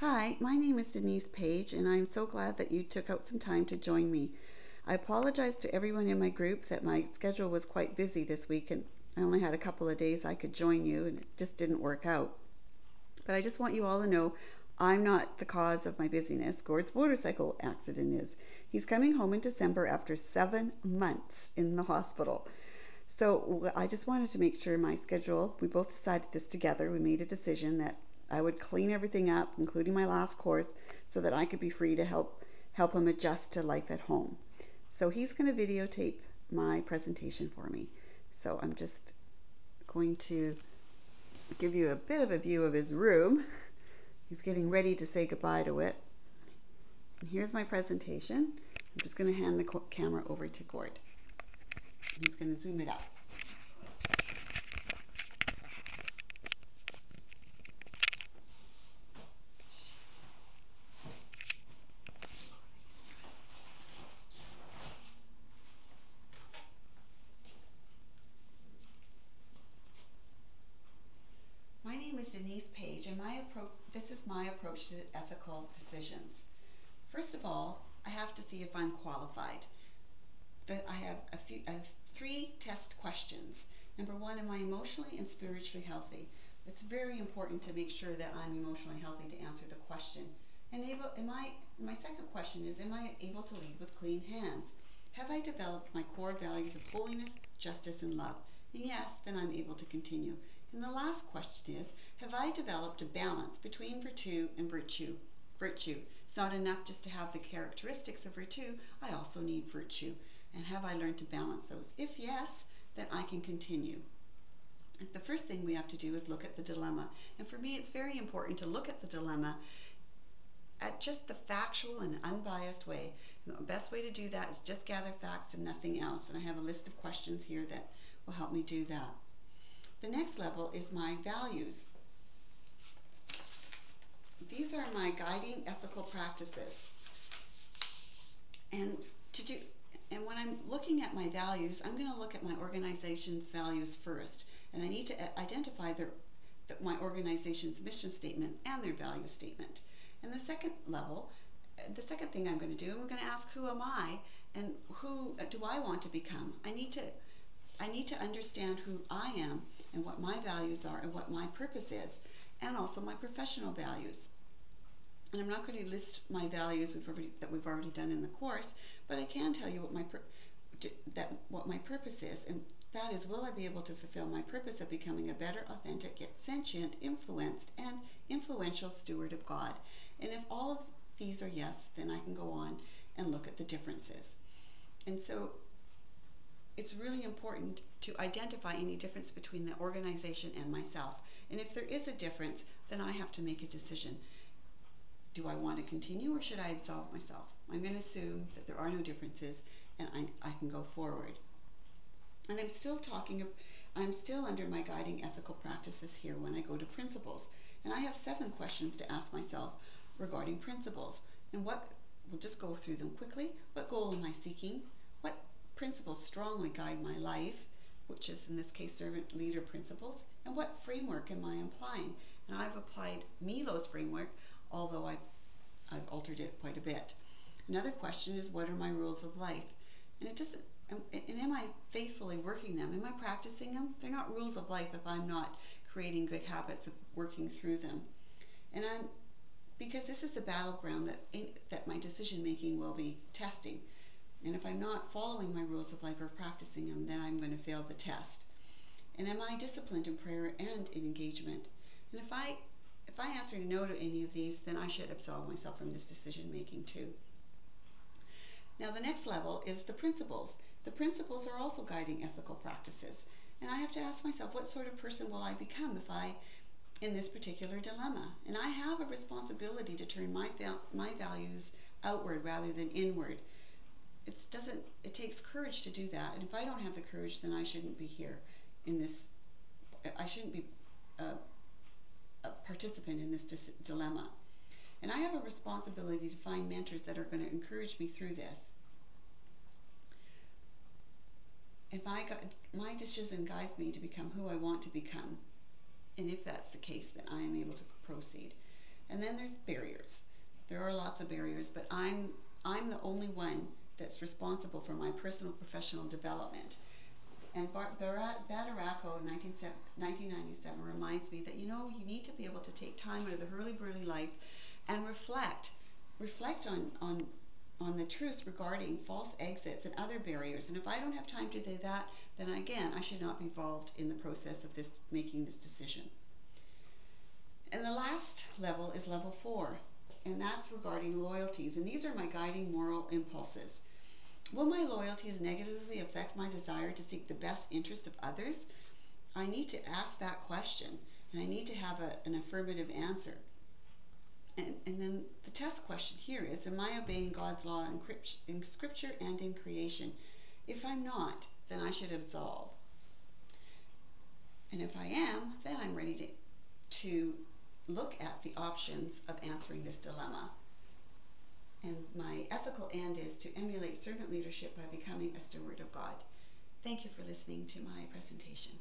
Hi, my name is Denise Page, and I'm so glad that you took out some time to join me. I apologize to everyone in my group that my schedule was quite busy this week, and I only had a couple of days I could join you, and it just didn't work out. But I just want you all to know I'm not the cause of my busyness. Gord's motorcycle accident is. He's coming home in December after 7 months in the hospital. So I just wanted to make sure my schedule, we both decided this together. We made a decision that I would clean everything up, including my last course, so that I could be free to help him adjust to life at home. So he's going to videotape my presentation for me. So I'm just going to give you a bit of a view of his room. He's getting ready to say goodbye to it. And here's my presentation. I'm just going to hand the camera over to Gord. He's going to zoom it up. My name is Denise Page, and this is my approach to ethical decisions. First of all, I have to see if I'm qualified. I have three test questions. Number one, am I emotionally and spiritually healthy? It's very important to make sure that I'm emotionally healthy to answer the question. And my second question is, am I able to lead with clean hands? Have I developed my core values of holiness, justice, and love? And yes, then I'm able to continue. And the last question is, have I developed a balance between virtue and virtue? It's not enough just to have the characteristics of virtue, I also need virtue. And have I learned to balance those? If yes, then I can continue. The first thing we have to do is look at the dilemma. And for me, it's very important to look at the dilemma at just the factual and unbiased way. And the best way to do that is just gather facts and nothing else. And I have a list of questions here that will help me do that. The next level is my values. These are my guiding ethical practices. And when I'm looking at my values, I'm going to look at my organization's values first. And I need to identify my organization's mission statement and their value statement. And the second level, the second thing I'm going to do, I'm going to ask, who am I and who do I want to become? I need to understand who I am and what my values are and what my purpose is, and also my professional values. And I'm not going to list my values that we've already done in the course, but I can tell you what my purpose is, and that is, will I be able to fulfill my purpose of becoming a better, authentic, yet sentient, influenced, and influential steward of God? And if all of these are yes, then I can go on and look at the differences. And so it's really important to identify any difference between the organization and myself. And if there is a difference, then I have to make a decision. Do I want to continue, or should I absolve myself? I'm going to assume that there are no differences and I can go forward. And I'm still under my guiding ethical practices here when I go to principles. And I have 7 questions to ask myself regarding principles. And we'll just go through them quickly. What goal am I seeking? What principles strongly guide my life, which is in this case servant leader principles? And what framework am I applying? And I've applied Milo's framework, although I've altered it quite a bit. Another question is, what are my rules of life? And am I faithfully working them? Am I practicing them? They're not rules of life if I'm not creating good habits of working through them. And because this is a battleground that my decision making will be testing. And if I'm not following my rules of life or practicing them, then I'm going to fail the test. And am I disciplined in prayer and in engagement? And if I answer no to any of these, then I should absolve myself from this decision making too. Now the next level is the principles. The principles are also guiding ethical practices. And I have to ask myself, what sort of person will I become in this particular dilemma? And I have a responsibility to turn my values outward rather than inward. It takes courage to do that. And if I don't have the courage, then I shouldn't be here in this. I shouldn't be a participant in this dilemma. And I have a responsibility to find mentors that are going to encourage me through this. And my decision guides me to become who I want to become. And if that's the case, then I am able to proceed. And then there's barriers. There are lots of barriers, but I'm the only one that's responsible for my personal professional development. And Badaracco in 1997 reminds me that, you need to be able to take time out of the hurly-burly life and reflect on the truths regarding false exits and other barriers. And if I don't have time to do that, then again, I should not be involved in the process of making this decision. And the last level is level 4, and that's regarding loyalties. And these are my guiding moral impulses. Will my loyalties negatively affect my desire to seek the best interest of others? I need to ask that question, and I need to have an affirmative answer. And then the test question here is, am I obeying God's law in Scripture and in creation? If I'm not, then I should absolve. And if I am, then I'm ready to look at the options of answering this dilemma. And my ethical end is to emulate servant leadership by becoming a steward of God. Thank you for listening to my presentation.